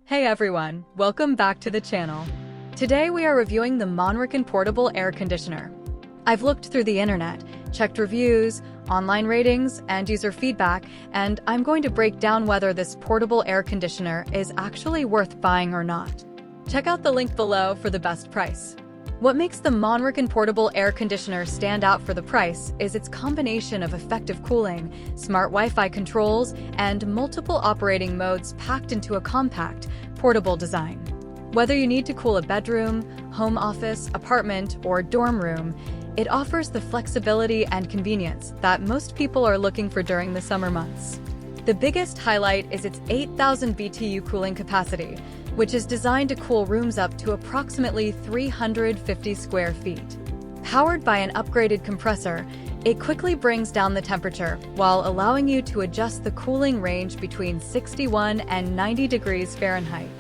Hey everyone, welcome back to the channel. Today we are reviewing the MONRIKON portable air conditioner. I've looked through the internet, checked reviews, online ratings, and user feedback, and I'm going to break down whether this portable air conditioner is actually worth buying or not. Check out the link below for the best price. What makes the MONRIKON portable air conditioner stand out for the price is its combination of effective cooling, smart Wi-Fi controls, and multiple operating modes packed into a compact, portable design. Whether you need to cool a bedroom, home office, apartment, or dorm room, it offers the flexibility and convenience that most people are looking for during the summer months. The biggest highlight is its 8,000 BTU cooling capacity, which is designed to cool rooms up to approximately 350 square feet. Powered by an upgraded compressor, it quickly brings down the temperature while allowing you to adjust the cooling range between 61 and 90 degrees Fahrenheit.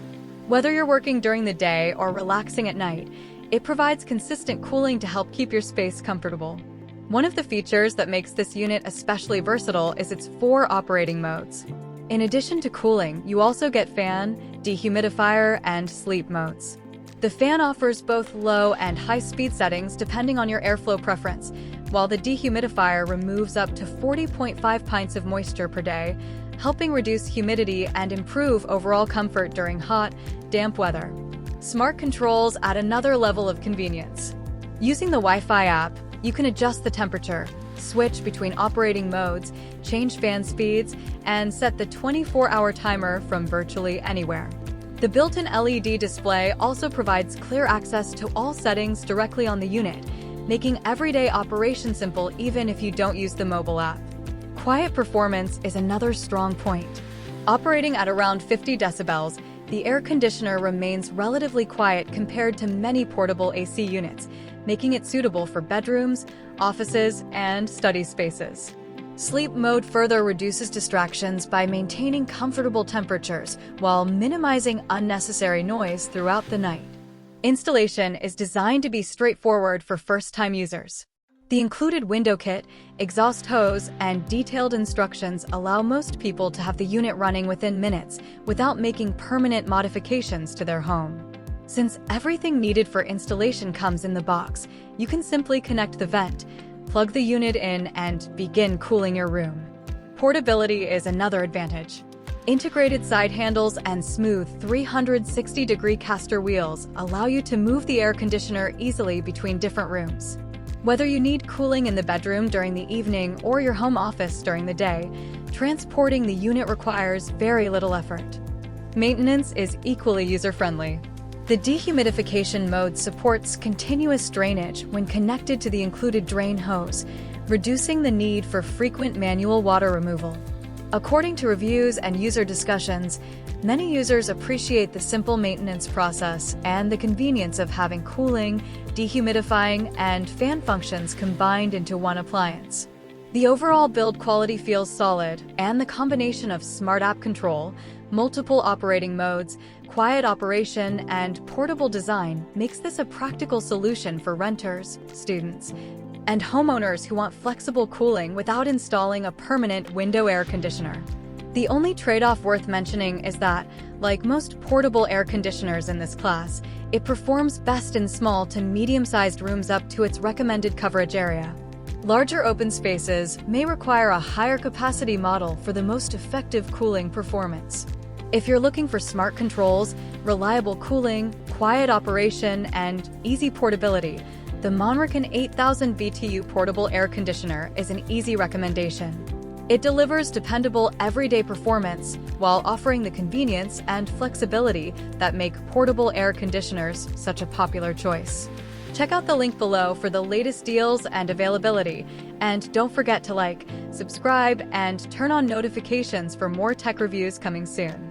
Whether you're working during the day or relaxing at night, it provides consistent cooling to help keep your space comfortable. One of the features that makes this unit especially versatile is its 4 operating modes. In addition to cooling, you also get fan, dehumidifier, and sleep modes. The fan offers both low and high-speed settings depending on your airflow preference, while the dehumidifier removes up to 40.5 pints of moisture per day, helping reduce humidity and improve overall comfort during hot, damp weather. Smart controls add another level of convenience. Using the Wi-Fi app, you can adjust the temperature, switch between operating modes, change fan speeds, and set the 24-hour timer from virtually anywhere. The built-in LED display also provides clear access to all settings directly on the unit, making everyday operation simple even if you don't use the mobile app. Quiet performance is another strong point. Operating at around 50 decibels, the air conditioner remains relatively quiet compared to many portable AC units, making it suitable for bedrooms, offices, and study spaces. Sleep mode further reduces distractions by maintaining comfortable temperatures while minimizing unnecessary noise throughout the night. Installation is designed to be straightforward for first-time users. The included window kit, exhaust hose, and detailed instructions allow most people to have the unit running within minutes without making permanent modifications to their home. Since everything needed for installation comes in the box, you can simply connect the vent, plug the unit in, and begin cooling your room. Portability is another advantage. Integrated side handles and smooth 360-degree caster wheels allow you to move the air conditioner easily between different rooms. Whether you need cooling in the bedroom during the evening or your home office during the day, transporting the unit requires very little effort. Maintenance is equally user-friendly. The dehumidification mode supports continuous drainage when connected to the included drain hose, reducing the need for frequent manual water removal. According to reviews and user discussions, many users appreciate the simple maintenance process and the convenience of having cooling, dehumidifying, and fan functions combined into one appliance. The overall build quality feels solid, and the combination of smart app control, multiple operating modes, quiet operation, and portable design makes this a practical solution for renters, students, and homeowners who want flexible cooling without installing a permanent window air conditioner. The only trade-off worth mentioning is that, like most portable air conditioners in this class, it performs best in small to medium-sized rooms up to its recommended coverage area. Larger open spaces may require a higher capacity model for the most effective cooling performance. If you're looking for smart controls, reliable cooling, quiet operation, and easy portability, the MONRIKON 8,000 BTU portable air conditioner is an easy recommendation. It delivers dependable everyday performance while offering the convenience and flexibility that make portable air conditioners such a popular choice. Check out the link below for the latest deals and availability, and don't forget to like, subscribe, and turn on notifications for more tech reviews coming soon.